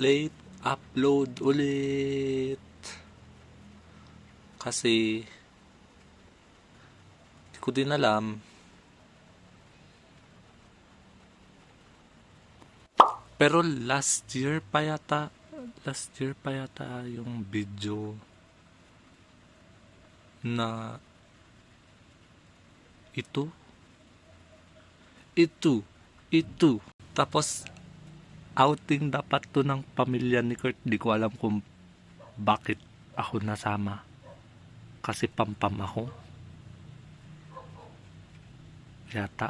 late upload ulit. Kasi di ko din alam. Pero last year pa yata yung video na ito. Tapos outing dapat to ng pamilya ni Kurt. Di ko alam kung bakit ako nasama. Kasi pampam ako. Yata.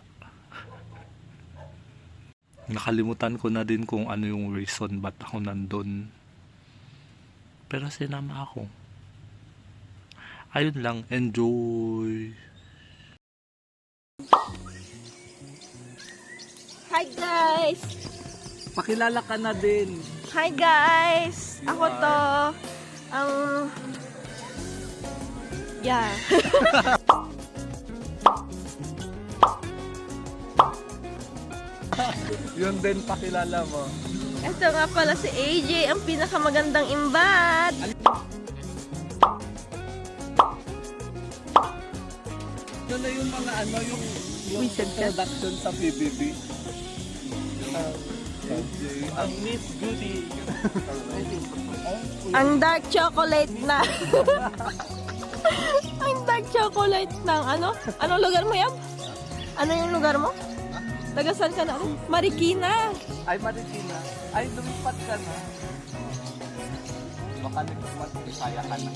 Nakalimutan ko na din kung ano yung reason ba't ako nandun. Pero sinama ako. Ayun lang, enjoy. Hi guys! Pakilala ka na din. Hi guys! Ako to. Yeah. Yun din pakilala mo. Ito nga pala si AJ, ang pinakamagandang imbat. Ano na yung mga yung Wizard ka? introduction sa PBB? Ang Miss Goody. Ang dark chocolate na. Ang dark chocolate ng ano? Anong lugar mo yan? Ano yung lugar mo? Taga saan ka na? Marikina. Ay, Marikina. Ay, lumipat ka na. Baka nagpumat, Bisaya ka na.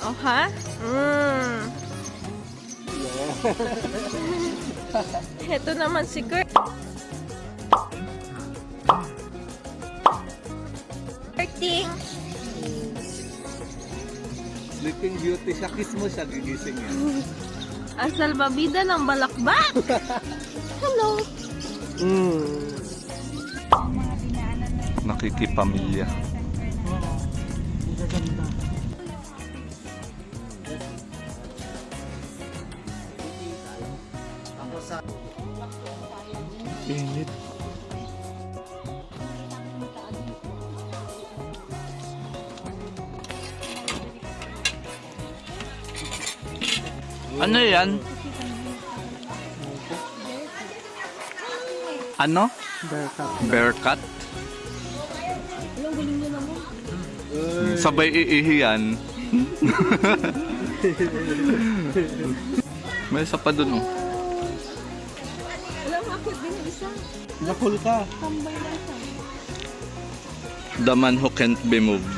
Oh, ha? Ito naman si Kurt. Kurting. Sleeping Beauty siya. Kiss mo siya, gigising yan. Asal babida ng balakbak. Hello. Nakikipamilya. Init. Ano yan? Ano? Bearcat. Sabay iihi yan. May isa pa dun, oh. Alam mo, ako din isa. Nakul ka. Tambay na isa. The man who can't be moved.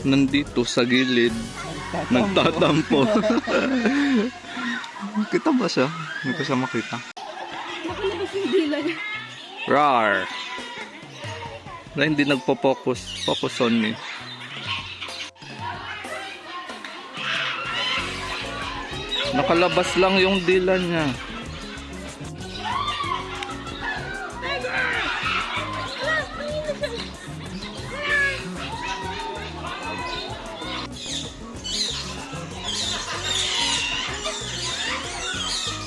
Nandito sa gilid. Nagtatampo. Kita ba siya? Hindi ko siya makita. Nakalabas yung dila niya. Rar! Na hindi nagpo-focus. Focus on me. Nakalabas lang yung dila niya.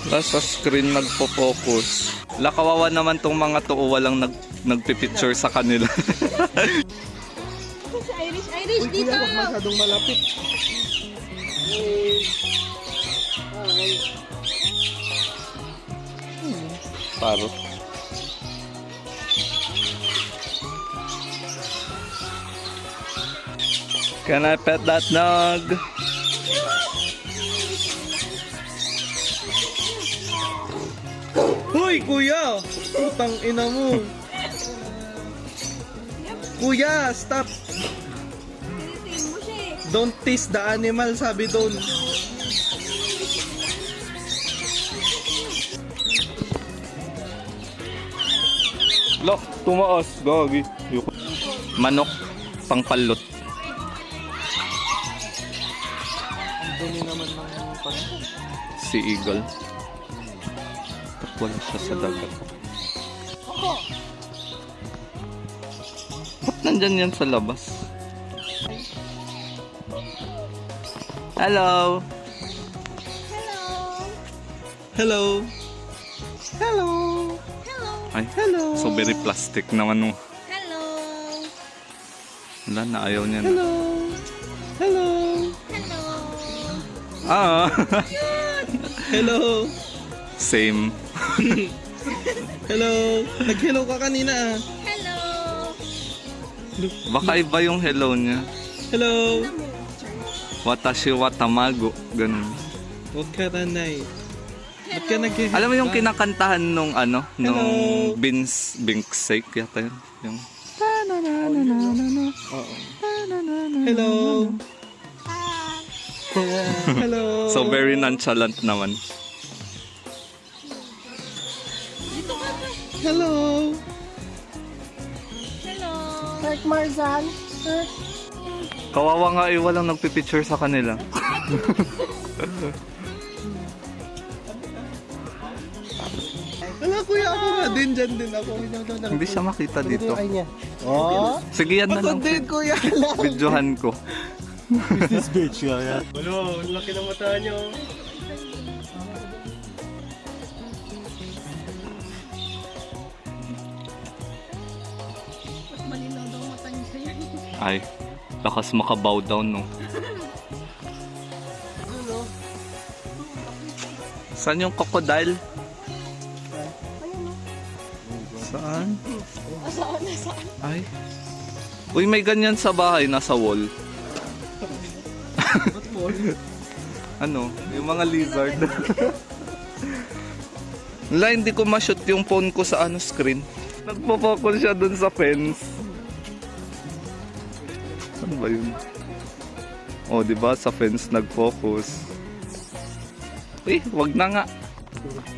Nasa screen nagpo-focus. Lakawawa naman tong mga to, walang nagpipicture sa kanila. Si Irish dito. Huwag masyadong malapit. Parot. Can I pet that dog? Hoy, kuya! Putang ina mo! Kuya, stop! Tinitin mo siya eh. Don't tease the animal, sabi doon. Look, tumaas. Gagi. Manok, pangpalot. Ang dumi naman ng si Eagle. Wala siya sa dagat. Ba't nandyan yan sa labas? Hello! Hello. Hello! Hello! Hello. Ay, Hello. so very plastic naman mo. Hello! Wala na, ayaw niya na. Hello. Hello. Hello! Ah, Hello. same. Hello. Nag-hello ka kanina. Hello! Baka iba yung hello niya. Hello. Watashi wa tamago. Ganun. Huwag ka ranay. Ba't ka nag-hello? Alam mo yung kinakantahan nung ano? Nung Hello. Binks Sake yata yun. Yung... Oo. Hello. Hello. So very nonchalant naman. Dito ka na. Hello. Hello! Mark Marzan. Kawawa nga eh, walang nagpipicture sa kanila. Wala kuya, ako nga din. Dyan din ako. Hindi siya makita dito. Ay niya. Oh? Sige, yan na Ako lang. din kuya. Videohan ko. This bitch nga yan. Wala, laki ng mata niyo. Malinaw daw mata niya sa'yo. Ay, lakas makabow down no. Saan yung crocodile? Saan? Saan na saan? Ay. Uy, may ganyan sa bahay, nasa wall. Ano? Yung mga lizard. Wala, hindi ko ma-shoot yung phone ko sa ano screen. Nagpo-focus siya dun sa fence. Ano ba yun? Oh, di ba sa fence nag-focus. Uy, wag na nga.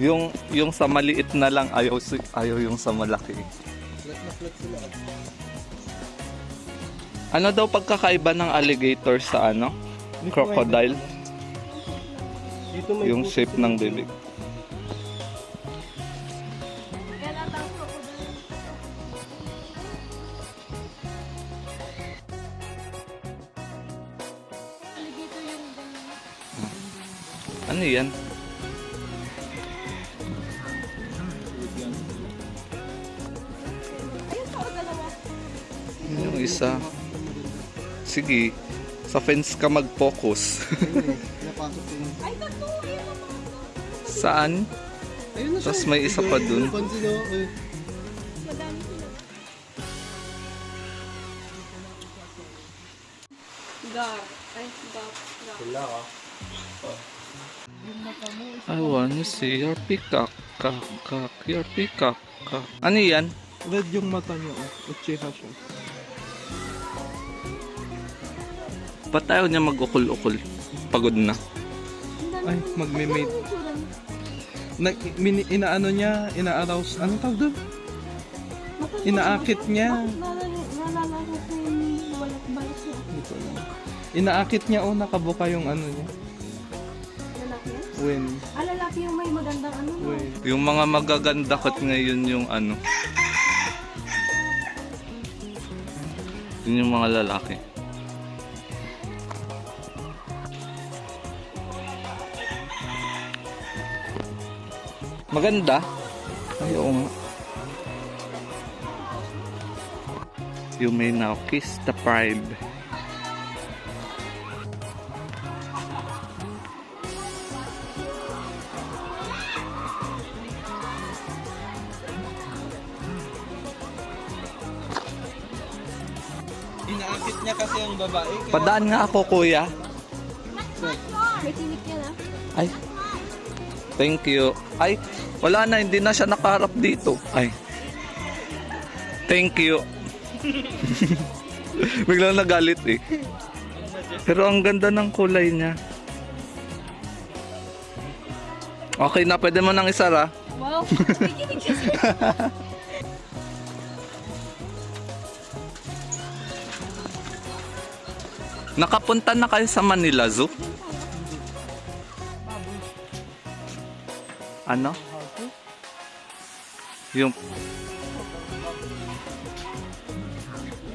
Yung sa maliit na lang ayaw yung sa malaki. Ano daw pagkakaiba ng alligator sa ano? Crocodile? Dito may Yung shape ng bibig. Kaya natang crocodile. Alligator yung ganun. Ano yan? Ayun pa o dalawa. Yun yung isa. Sige, sa fence ka mag-focus. Napasok ko yun. Ay, tatlo! Ayun pa mga Saan? Ayun na siya. Tapos may isa pa dun. Pansin o. madami sila. Gar. Ay, gar. Gar. I wanna see your peacock, your peacock. Ano yan? Red yung mata niyo. Uchiha siya. Ba't ayaw niya mag-ukol-ukol? Pagod na. Ay, magme-mate. Inaano niya, ina-arouse. Anong tawag doon? Inaakit niya. Naalala ko kung walang balas niya. Dito lang. Inaakit niya o nakabuka yung ano niya. Lalaki yan? When. Ah, lalaki yung may magandang ano. No? When. Yung mga magaganda kot ngayon yung ano. Yun yung mga lalaki. Maganda? Ay, oo nga. You may now kiss the pride. Inaakit niya kasi ang babae. Kaya... Padaan nga ako, kuya. May tinik yan ah. Ay. Thank you. Ay, wala na, hindi na siya nakaharap dito. Ay. Thank you. Biglang nagalit eh. Pero ang ganda ng kulay niya. Okay na, pwede mo nang isara. Wow. May tinik siya. Nakapunta na kayo sa Manila Zoo? Ano? Yung...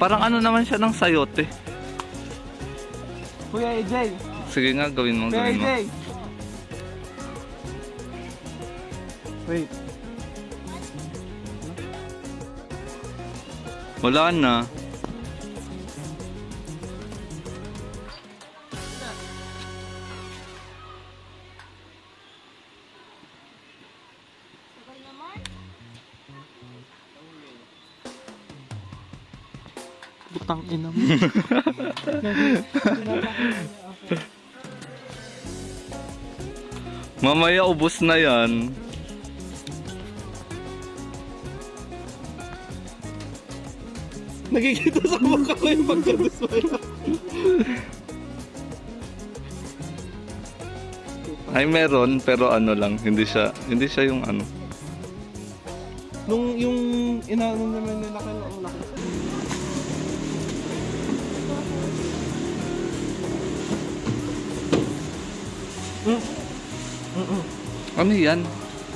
Parang ano naman siya ng sayote. Kuya AJ. Sige nga, gawin mo, Kuya gawin mo. AJ. Wait. Wala na. Butang ina mo. Mamaya ubos na yan. Nakikita sa mukha ko yung pagkadismaya. Ay meron pero ano lang, hindi siya yung ano. Nung yung inaano naman nila kayo, ang laki. Ano yan?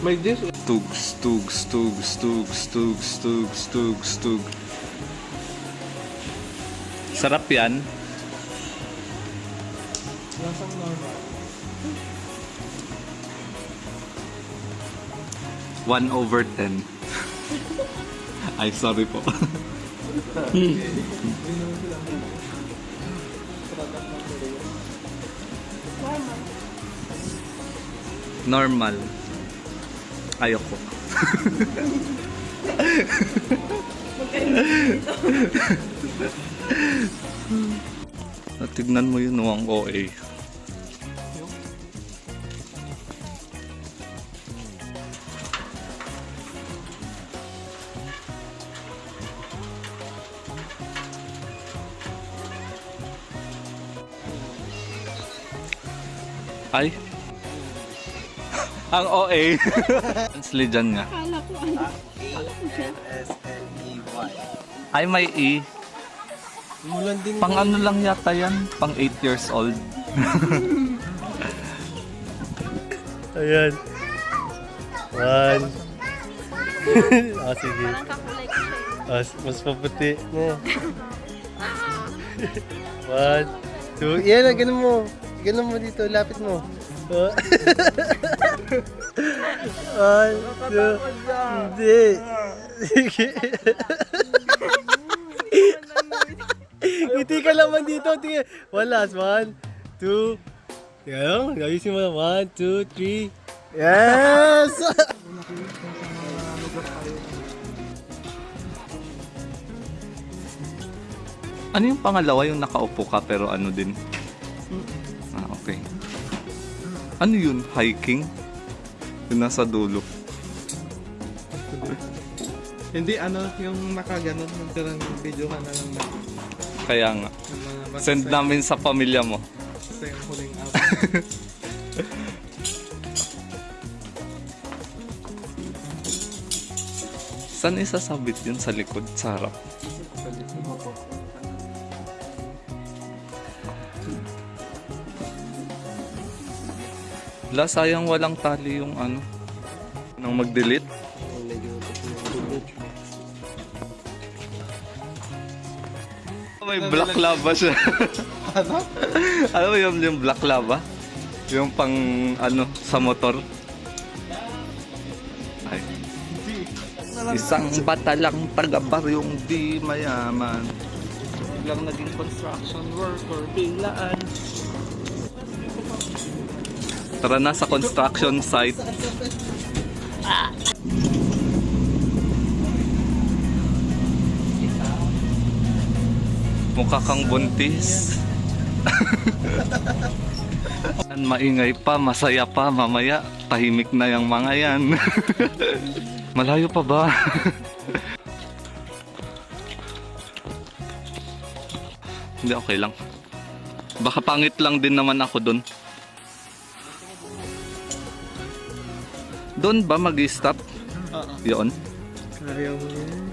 May this. Tugs, tugs, tugs, tugs, tugs, tugs, tugs, tugs. Sarap yan. Lasang normal. 1/10. Ay, sorry po. Normal. Ayoko. Tignan mo yun, ang OA. Ay. Ang OA. Translate dyan nga. Akala ko ano. S-N-E-Y. Ay, may E. Mulan din. Pang ano lang yata yan? Pang 8 years old. Ayan. One. Ah, sige. Parang kakulay ko siya. Mas maputi. One, two. Yan, ganun mo. Ganun mo dito. Lapit mo. One, two. Hindi. Sige. Ngiti ka naman dito. Tingnan. One last. One, two. Tingnan. Ayusin mo. 1, 2, 3. Yes! Ano yung pangalawa? Yung nakaupo ka pero ano din? Ah, okay. Ano yun? Hiking? Yung nasa dulo. Hindi ano, yung nakaganon. Nagtarang video ka na lang na. Kaya nga. Send namin sa pamilya mo. Sa yung huling out. Saan isasabit yun sa likod? Sa harap? Wala, sayang walang tali yung ano. Nang mag-delete. May black lava siya. Ano? Ano yung black lava? Yung pang ano sa motor. Ay. Isang bata lang taga-baryong di mayaman. Biglang naging construction worker biglaan. Tara na sa construction site. Mukha kang buntis. Ang maingay pa, masaya pa, mamaya tahimik na yung mga yan. Malayo pa ba? Hindi, okay lang. Baka pangit lang din naman ako dun. Doon ba mag-stop? Yun. Ayaw mo yan.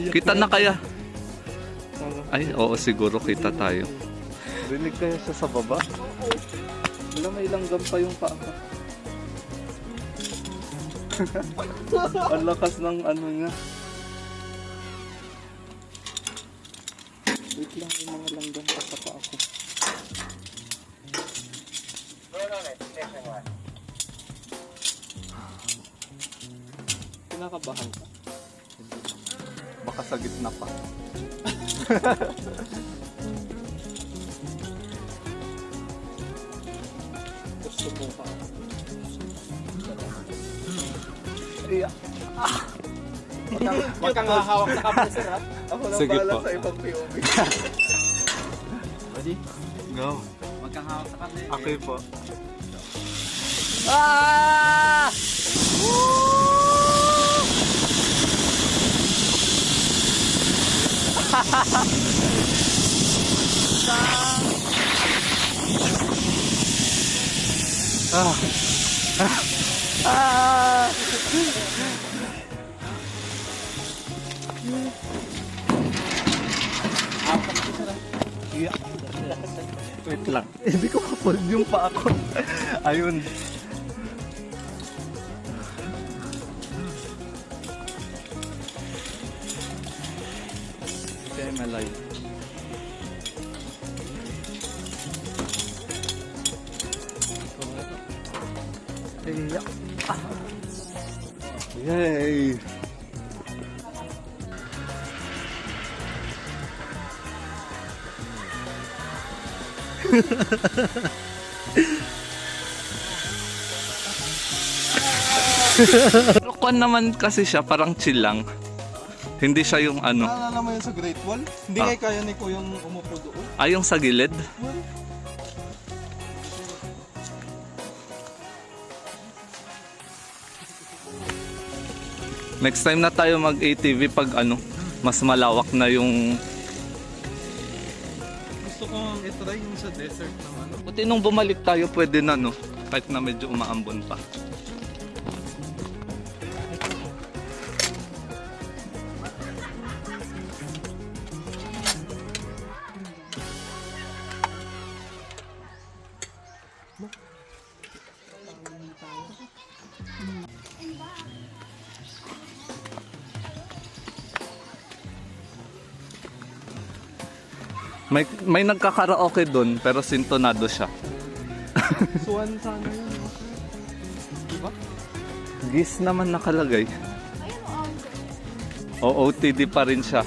Kita na kaya? Ay, oo, siguro kita tayo. Rinig kaya siya sa baba? Wala, may langgam pa yung paa. Ang lakas ng ano niya. Wait lang, may mga langgam pa sa paa ko. Kinakabahan ka? Hindi. baka sa gitna pa. Gusto mo pa. Yeah. Huwag kang hahawak sa kamay, sir, ha? Ako lang Sige bahala po. sa ibang POV. Ready? Go. Huwag kang hawak sa kamay. Okay po. Ah! Yeah. Wait lang. Hindi ko kapag yung pa ako. Ayun. Okay, malay. Yeah. Yay! Kwan naman kasi siya, parang chill lang. Hindi siya yung ano. Naalala mo yun sa Great Wall? Hindi Ah. kaya ni Kuyang umupo doon. Ay, yung sa gilid? Next time na tayo mag-ATV pag ano, mas malawak na yung... Gusto kong itry yung sa desert naman. Buti nung bumalik tayo, pwede na no? Kahit na medyo umaambon pa. May nagkakaraoke doon pero sintonado siya. Swan sana yun. No? Diba? Gis naman nakalagay. OOTD pa rin siya.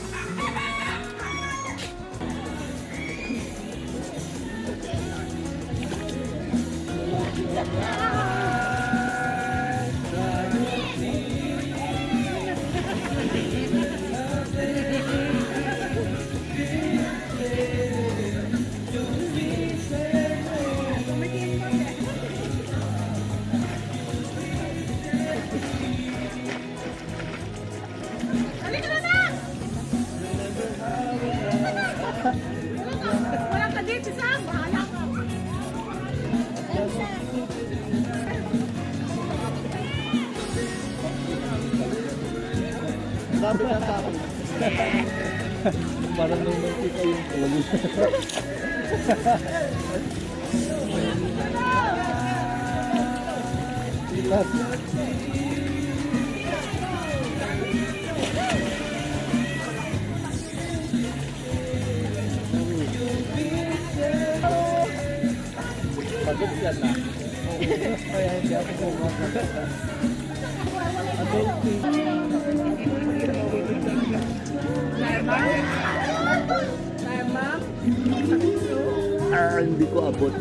Wala ka dito sa bahala ka. Sabi na sa akin. Parang nung nakita yung talagang. Pagod yan na. Kaya hindi ako pumunta. Hindi ko abot.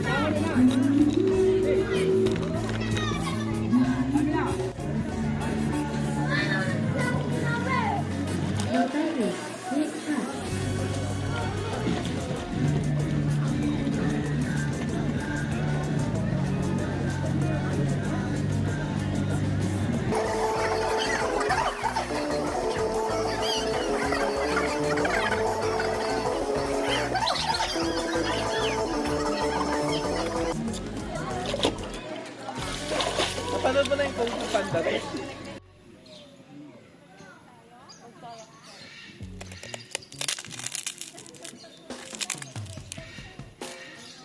Napanood mo na yung Kung Fu Panda rin?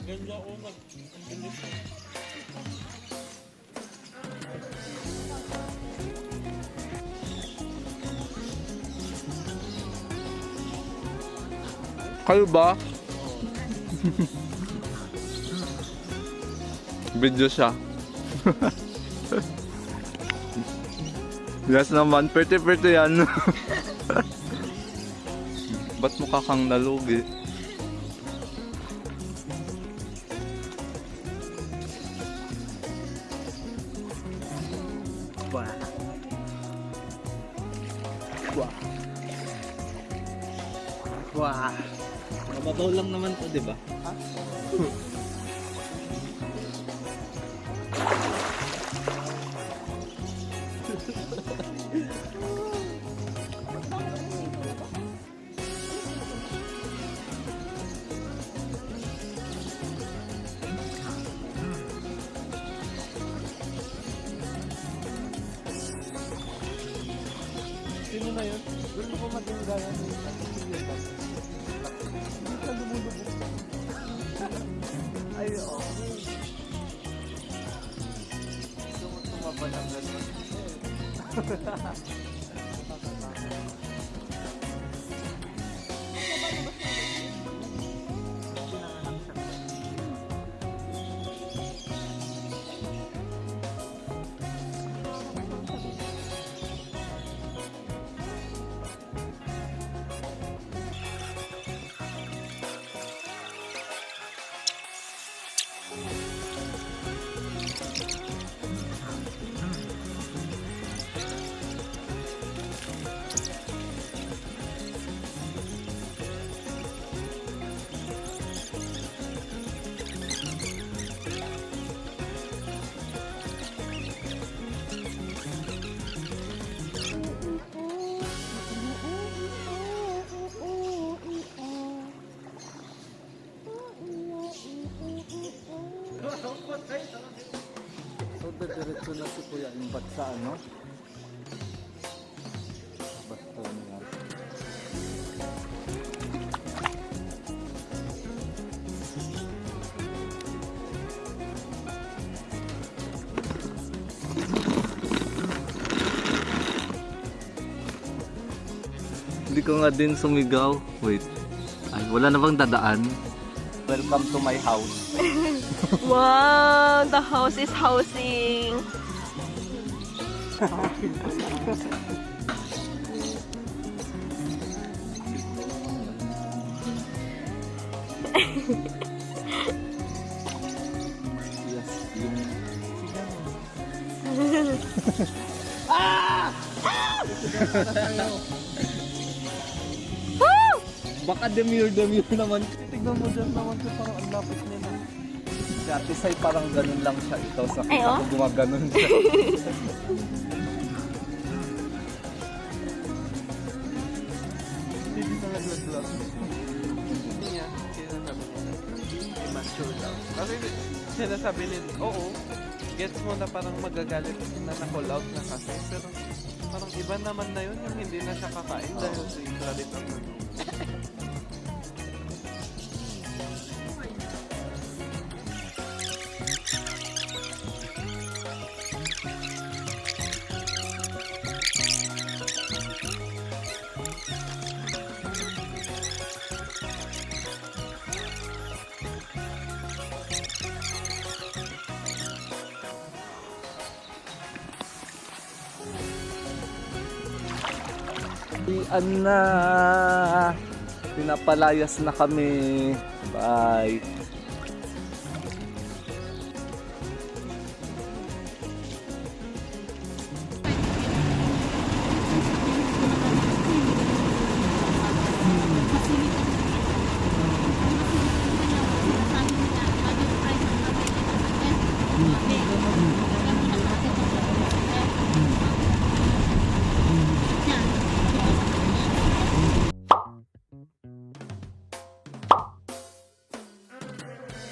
Ganda ko nag-bilis. Kayo ba? Video siya. Yes naman, pretty yan. Ba't mukha kang nalugi? Wah. Wah. Wah. Mababaw lang naman to, di ba? Sino na yun? Gusto ko maging gaya ni Ay, oo. Gusto mo tumaba ng gano'n. So, diretso na si Kuya Imbat sa ano? Basto niya. Hindi ko nga din sumigaw. Wait. Ay, wala na bang dadaan? Welcome to my house. Wow, the house is housing. Yes, yung... Baka demure naman. Tignan mo dyan naman siya, parang ang lapit nila. Si Ate Sai parang ganun lang siya. Ito sa Ay, kita oh? ko gumaganon siya. Hindi na naglag-lag. Hindi niya, sinasabi nila. Immature daw. Kasi sinasabi nila, oo, gets mo na parang magagalit na na-call out na kasi. Pero parang iba naman na yun, yung hindi na siya kakain dahil si galit ang ano. Ian na. Pinapalayas na kami. Bye.